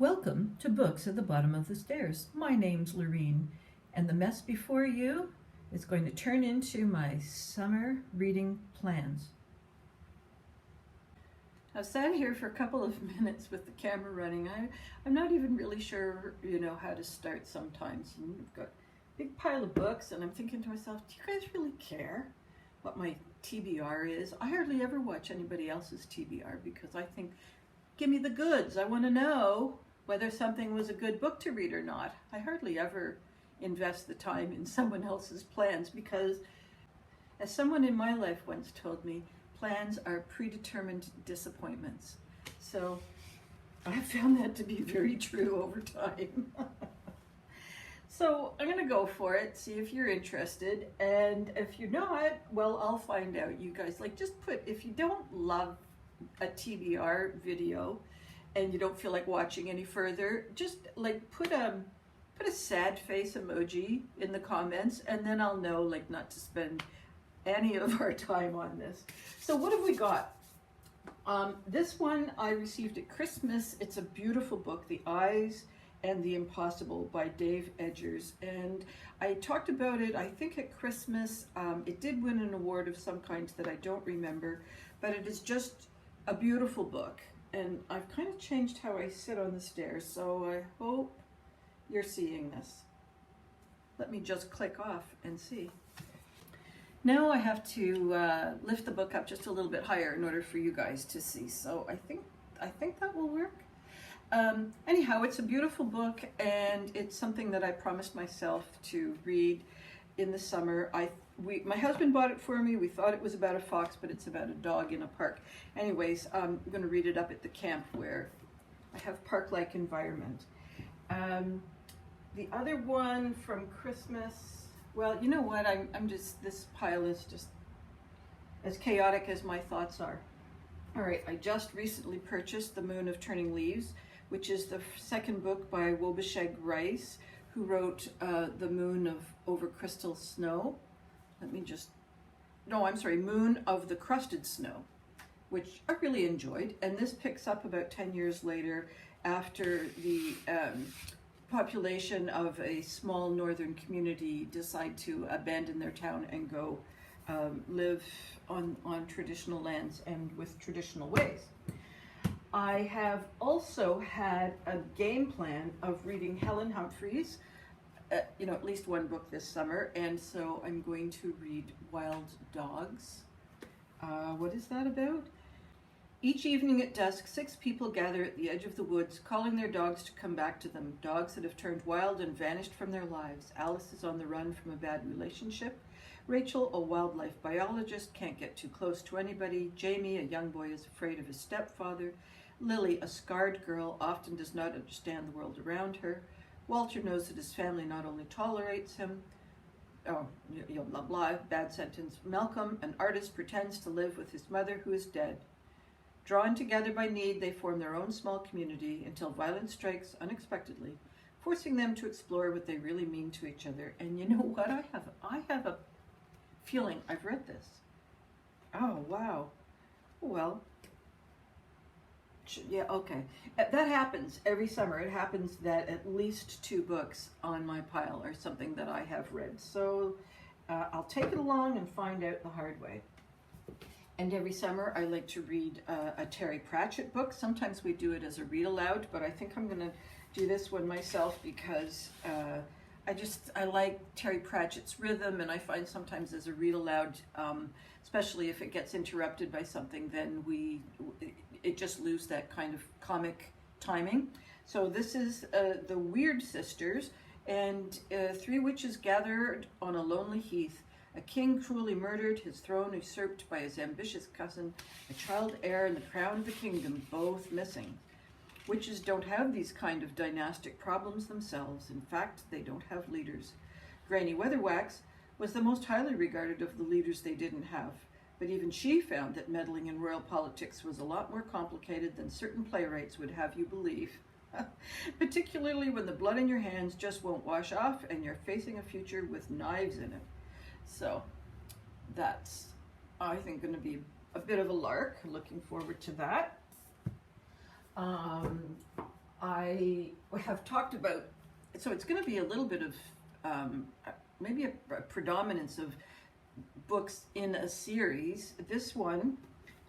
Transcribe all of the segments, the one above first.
Welcome to Books at the Bottom of the Stairs. My name's Lorene, and the mess before you is going to turn into my summer reading plans. I've sat here for a couple of minutes with the camera running. I'm not even really sure, how to start sometimes. You've got a big pile of books, and I'm thinking to myself, do you guys really care what my TBR is? I hardly ever watch anybody else's TBR because I think, give me the goods. I want to know whether something was a good book to read or not. I hardly ever invest the time in someone else's plans because, as someone in my life once told me, plans are predetermined disappointments. So I found that to be very true over time. So I'm going to go for it, see if you're interested, and if you're not, well, I'll find out. You guys, just put, if you don't love a TBR video and you don't feel like watching any further, just put a sad face emoji in the comments, and then I'll know not to spend any of our time on this. So what have we got? This one I received at Christmas. It's a beautiful book, The Eyes and the Impossible by Dave Edgers, and I talked about it I think at Christmas. It did win an award of some kind that I don't remember, but it is just a beautiful book, and I've kind of changed how I sit on the stairs, so I hope you're seeing this. Let me just click off and see. Now I have to lift the book up just a little bit higher in order for you guys to see, so I think that will work. Anyhow, it's a beautiful book, and it's something that I promised myself to read in the summer. My husband bought it for me. We thought it was about a fox, but it's about a dog in a park. Anyways, I'm going to read it up at the camp where I have park-like environment. The other one from Christmas, well, you know what? This pile is just as chaotic as my thoughts are. All right, I just recently purchased The Moon of Turning Leaves, which is the second book by Wobesheg Rice, who wrote The Moon Over Crystal Snow. Moon of the Crusted Snow, which I really enjoyed. And this picks up about 10 years later after the population of a small northern community decide to abandon their town and go live on traditional lands and with traditional ways. I have also had a game plan of reading Helen Humphreys, at least one book this summer, and so I'm going to read Wild Dogs. What is that about? Each evening at dusk, 6 people gather at the edge of the woods, calling their dogs to come back to them, dogs that have turned wild and vanished from their lives. Alice is on the run from a bad relationship. Rachel, a wildlife biologist, can't get too close to anybody. Jamie, a young boy, is afraid of his stepfather. Lily, a scarred girl, often does not understand the world around her. Walter knows that his family not only tolerates him, blah, blah, bad sentence. Malcolm, an artist, pretends to live with his mother who is dead. Drawn together by need, they form their own small community until violence strikes unexpectedly, forcing them to explore what they really mean to each other. And you know what? I have a feeling I've read this. Oh, wow. Well, yeah, okay. That happens every summer. It happens that at least 2 books on my pile are something that I have read. So I'll take it along and find out the hard way. And every summer I like to read a Terry Pratchett book. Sometimes we do it as a read aloud, but I think I'm going to do this one myself because I like Terry Pratchett's rhythm, and I find sometimes as a read aloud, especially if it gets interrupted by something, then it just loses that kind of comic timing. So this is The Weird Sisters, and 3 witches gathered on a lonely heath. A king cruelly murdered, his throne usurped by his ambitious cousin, a child heir and the crown of the kingdom, both missing. Witches don't have these kind of dynastic problems themselves. In fact, they don't have leaders. Granny Weatherwax was the most highly regarded of the leaders they didn't have, but even she found that meddling in royal politics was a lot more complicated than certain playwrights would have you believe. Particularly when the blood in your hands just won't wash off and you're facing a future with knives in it. So that's, I think, going to be a bit of a lark. Looking forward to that. I I have talked about, so it's going to be a little bit of maybe a predominance of books in a series. This one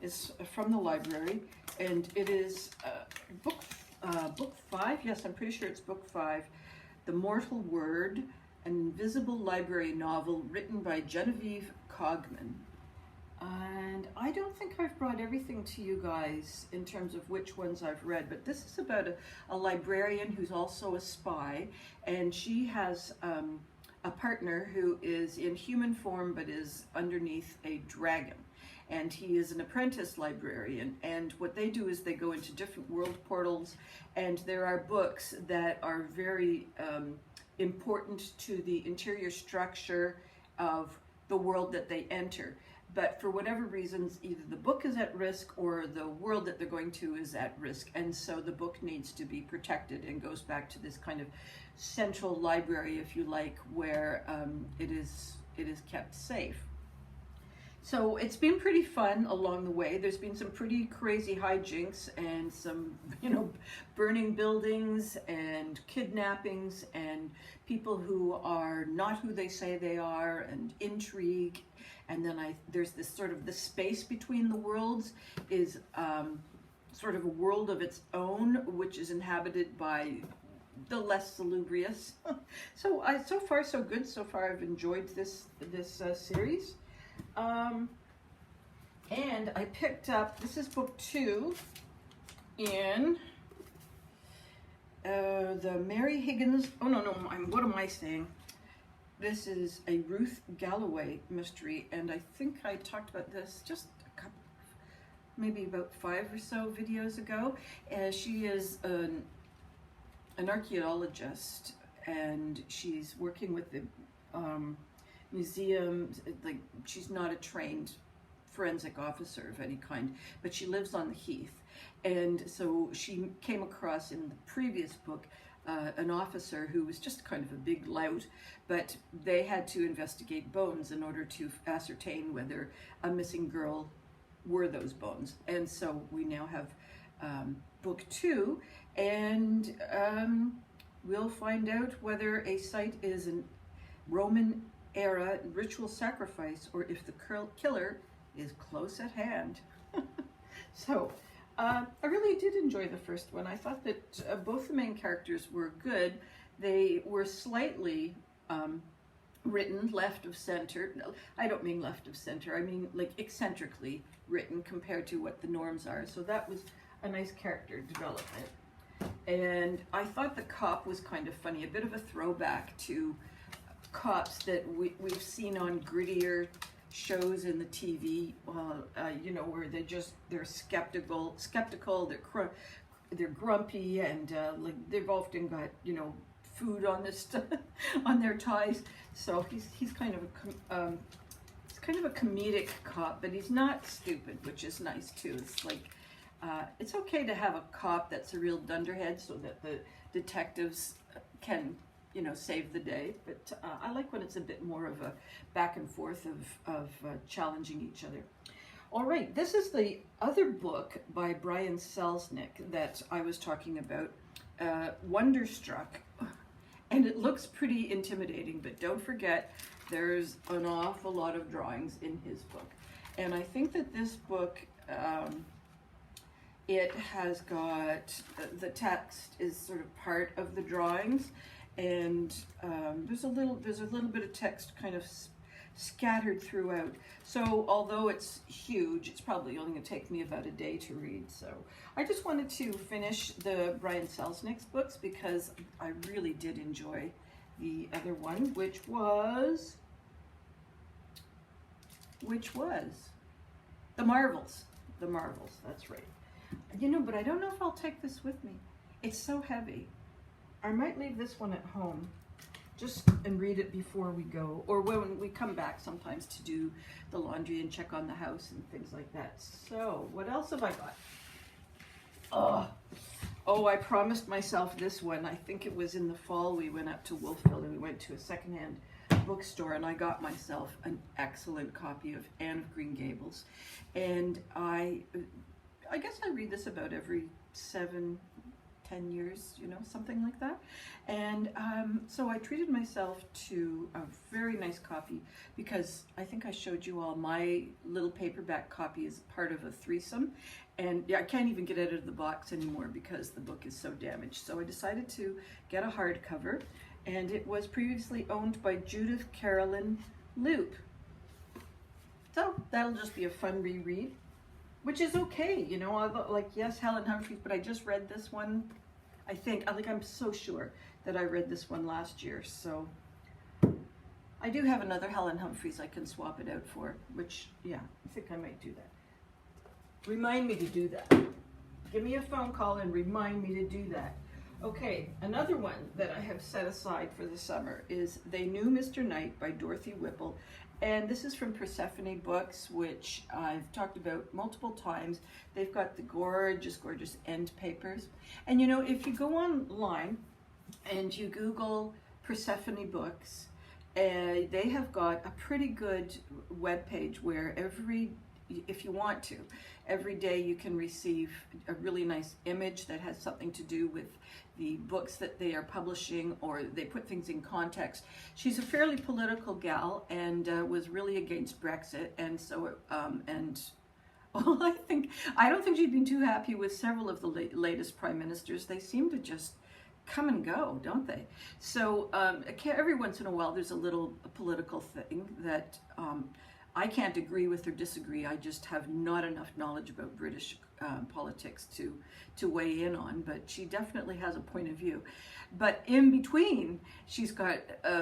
is from the library, and it is book 5. Yes, I'm pretty sure it's book 5, The Mortal Word, an Invisible Library novel written by Genevieve Cogman. And I don't think I've brought everything to you guys in terms of which ones I've read, but this is about a librarian who's also a spy, and she has a partner who is in human form but is underneath a dragon. And he is an apprentice librarian, and what they do is they go into different world portals, and there are books that are very important to the interior structure of the world that they enter. But for whatever reasons, either the book is at risk or the world that they're going to is at risk. And so the book needs to be protected and goes back to this kind of central library, if you like, where it is kept safe. So it's been pretty fun along the way. There's been some pretty crazy hijinks and some, burning buildings and kidnappings and people who are not who they say they are, and intrigue. And then there's this sort of the space between the worlds is sort of a world of its own, which is inhabited by the less salubrious. So far so good. So far I've enjoyed this series. And I picked up, this is book 2 in the Mary Higgins, what am I saying? This is a Ruth Galloway mystery, and I think I talked about this just a couple, maybe about 5 or so videos ago. She is an archaeologist, and she's working with the museum. Like, she's not a trained forensic officer of any kind, but she lives on the Heath. And so she came across in the previous book an officer who was just kind of a big lout, but they had to investigate bones in order to ascertain whether a missing girl were those bones. And so we now have book 2, and we'll find out whether a site is a Roman era ritual sacrifice or if the killer is close at hand. So I really did enjoy the first one. I thought that both the main characters were good. They were slightly written left of center. No, I don't mean left of center. I mean like eccentrically written compared to what the norms are. So that was a nice character development. And I thought the cop was kind of funny, a bit of a throwback to cops that we've seen on grittier shows in the TV, where they're skeptical, they're grumpy, and like they've often got food on this on their ties. So he's kind of a comedic cop, but he's not stupid, which is nice too. It's like it's okay to have a cop that's a real dunderhead so that the detectives can save the day, but I like when it's a bit more of a back and forth of challenging each other. All right, this is the other book by Brian Selznick that I was talking about, Wonderstruck, and it looks pretty intimidating, but don't forget there's an awful lot of drawings in his book. And I think that this book, it has got, the text is sort of part of the drawings, and there's a little bit of text kind of scattered throughout. So although it's huge, it's probably only going to take me about a day to read. So I just wanted to finish the Brian Selznick's books because I really did enjoy the other one, which was The Marvels. The Marvels, that's right. But I don't know if I'll take this with me. It's so heavy. I might leave this one at home and read it before we go, or when we come back sometimes to do the laundry and check on the house and things like that. So what else have I got? Oh, I promised myself this one. I think it was in the fall we went up to Wolfville and we went to a secondhand bookstore, and I got myself an excellent copy of Anne of Green Gables. And I guess I read this about every 7-10 10 years, you know, something like that. And so I treated myself to a very nice copy, because I think I showed you all my little paperback copy is part of a threesome. And yeah, I can't even get it out of the box anymore because the book is so damaged. So I decided to get a hardcover, and it was previously owned by Judith Carolyn Loop. So that'll just be a fun reread, which is okay, you know, like, yes, Helen Humphreys, but I just read this one, I think, I'm so sure that I read this one last year. So I do have another Helen Humphreys I can swap it out for, which, yeah, I think I might do that. Remind me to do that. Give me a phone call and remind me to do that. Okay, another one that I have set aside for the summer is They Knew Mr. Knight by Dorothy Whipple. And this is from Persephone Books, which I've talked about multiple times. They've got the gorgeous, gorgeous end papers. And you know, if you go online and you Google Persephone Books, they have got a pretty good webpage where if you want to, every day you can receive a really nice image that has something to do with the books that they are publishing, or they put things in context. She's a fairly political gal, and was really against Brexit, and so well, I don't think she'd been too happy with several of the latest prime ministers. They seem to just come and go, don't they? So every once in a while there's a little political thing that I can't agree with or disagree. I just have not enough knowledge about British politics to weigh in on, but she definitely has a point of view. But in between, she's got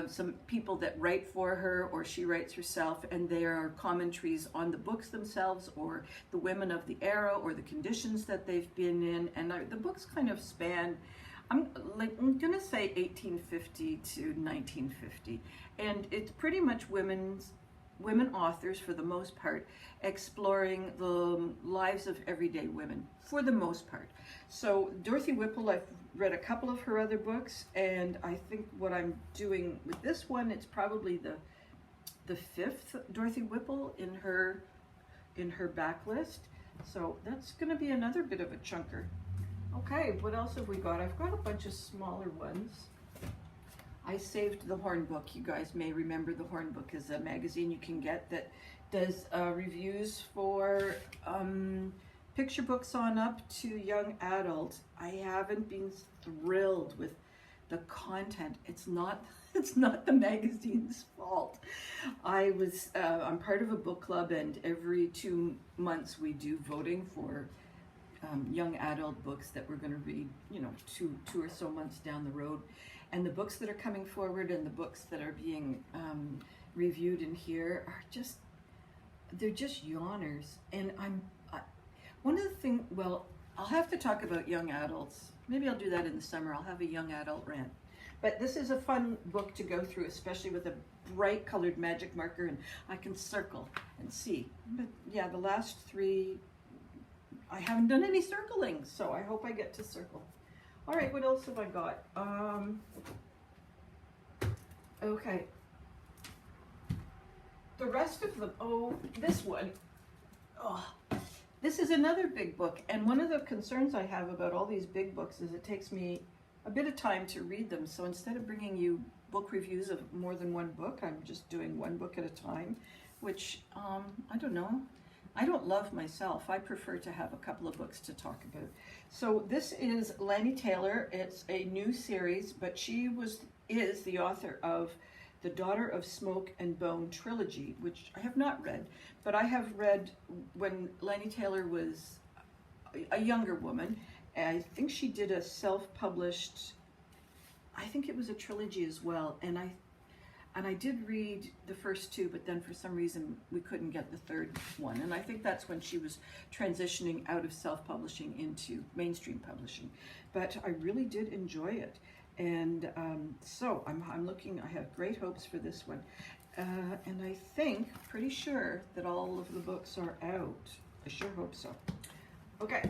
some people that write for her, or she writes herself, and there are commentaries on the books themselves, or the women of the era, or the conditions that they've been in. And the books kind of span, I'm gonna say 1850 to 1950, and it's pretty much women authors, for the most part, exploring the lives of everyday women, for the most part. So Dorothy Whipple, I've read a couple of her other books, and I think what I'm doing with this one, it's probably the fifth Dorothy Whipple in her backlist. So that's going to be another bit of a chunker. Okay, what else have we got? I've got a bunch of smaller ones. I saved the Horn Book. You guys may remember the Horn Book is a magazine you can get that does reviews for picture books on up to young adult. I haven't been thrilled with the content. It's not the magazine's fault. I'm part of a book club, and every 2 months we do voting for young adult books that we're going to read, you know, two or so months down the road. And the books that are coming forward and the books that are being reviewed in here are they're just yawners. And one of the things, well, I'll have to talk about young adults. Maybe I'll do that in the summer. I'll have a young adult rant. But this is a fun book to go through, especially with a bright colored magic marker, and I can circle and see. But yeah, the last 3, I haven't done any circling, so I hope I get to circle. All right, what else have I got? Okay. The rest of them, this one. This is another big book, and one of the concerns I have about all these big books is it takes me a bit of time to read them. So instead of bringing you book reviews of more than one book, I'm just doing one book at a time, which, I don't know. I don't love myself. I prefer to have a couple of books to talk about. So this is Laini Taylor. It's a new series, but she is the author of the Daughter of Smoke and Bone trilogy, which I have not read, but I have read when Laini Taylor was a younger woman. I think she did a self-published, I think it was a trilogy as well, and I did read the first 2, but then for some reason we couldn't get the third one. And I think that's when she was transitioning out of self-publishing into mainstream publishing. But I really did enjoy it. And so I'm looking, I have great hopes for this one. And I think, pretty sure that all of the books are out. I sure hope so. Okay.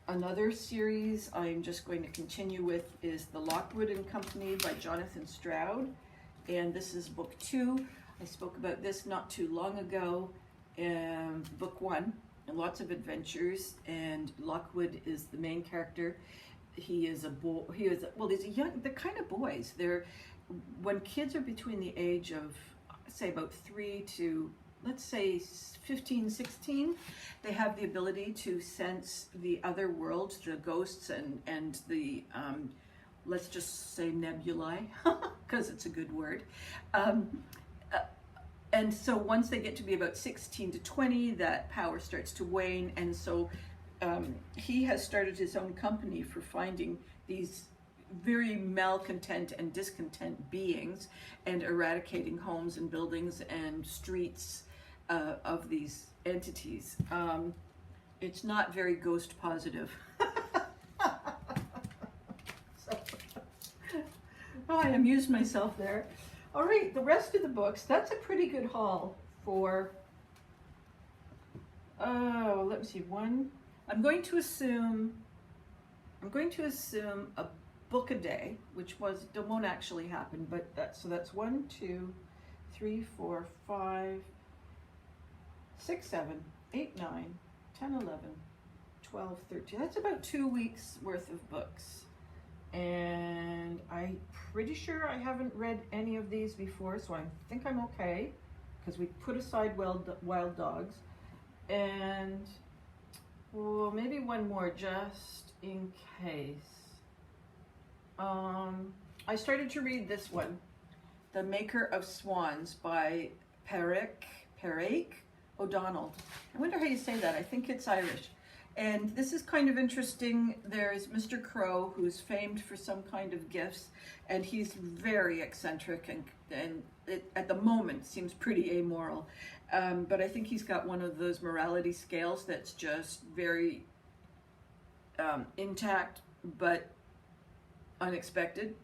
Another series I'm just going to continue with is The Lockwood and Company by Jonathan Stroud. And this is book 2. I spoke about this not too long ago. book one, and lots of adventures, and Lockwood is the main character. He is a boy. He's a young. The kind of boys. They're when kids are between the age of, say, about 3 to, let's say, 15, 16, they have the ability to sense the other world, the ghosts and the, let's just say nebulae, because it's a good word. And so once they get to be about 16 to 20, that power starts to wane. And so he has started his own company for finding these very malcontent and discontent beings and eradicating homes and buildings and streets of these entities. It's not very ghost positive. So, I amused myself there. All right, the rest of the books, that's a pretty good haul for, let me see, one. I'm going to assume a book a day, which won't actually happen, but that's 1, 2, 3, 4, 5, 6, 7, 8, 9, 10, 11, 12, 13. That's about 2 weeks worth of books. And I'm pretty sure I haven't read any of these before, so I think I'm okay, because we put aside Wild Dogs. And, well, maybe one more just in case. I started to read this one, The Maker of Swans by Padraig O'Donnell. I wonder how you say that. I think it's Irish. And this is kind of interesting. There's Mr. Crow, who's famed for some kind of gifts, and he's very eccentric and it, at the moment, seems pretty amoral. But I think he's got one of those morality scales that's just very intact, but unexpected.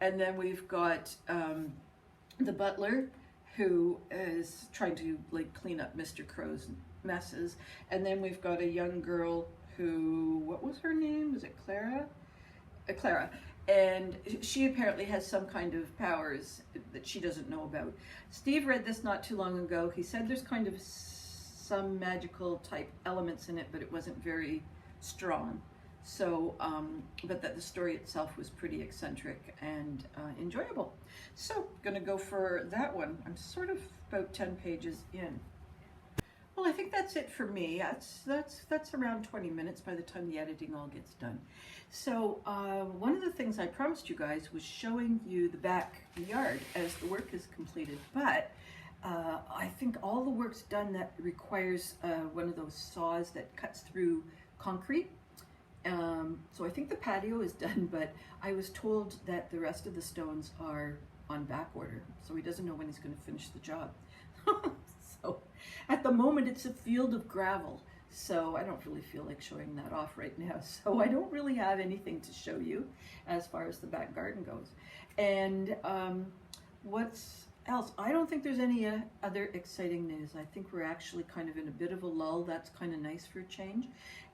And then we've got the butler, who is trying to clean up Mr. Crow's messes. And then we've got a young girl who, what was her name? Was it Clara? Clara. And she apparently has some kind of powers that she doesn't know about. Steve read this not too long ago. He said there's kind of some magical type elements in it, but it wasn't very strong. So, but that the story itself was pretty eccentric and enjoyable. So, gonna go for that one. I'm sort of about 10 pages in. Well, I think that's it for me. That's around 20 minutes by the time the editing all gets done. So, one of the things I promised you guys was showing you the backyard as the work is completed. But I think all the work's done that requires one of those saws that cuts through concrete. So I think the patio is done, but I was told that the rest of the stones are on back order, so he doesn't know when he's going to finish the job. So at the moment it's a field of gravel, so I don't really feel like showing that off right now. So I don't really have anything to show you as far as the back garden goes. And what's else? I don't think there's any other exciting news. I think we're actually kind of in a bit of a lull. That's kind of nice for a change.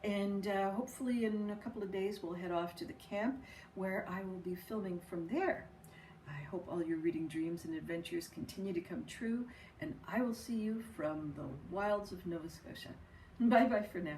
And hopefully in a couple of days we'll head off to the camp where I will be filming from there. I hope all your reading dreams and adventures continue to come true, and I will see you from the wilds of Nova Scotia. Bye-bye for now.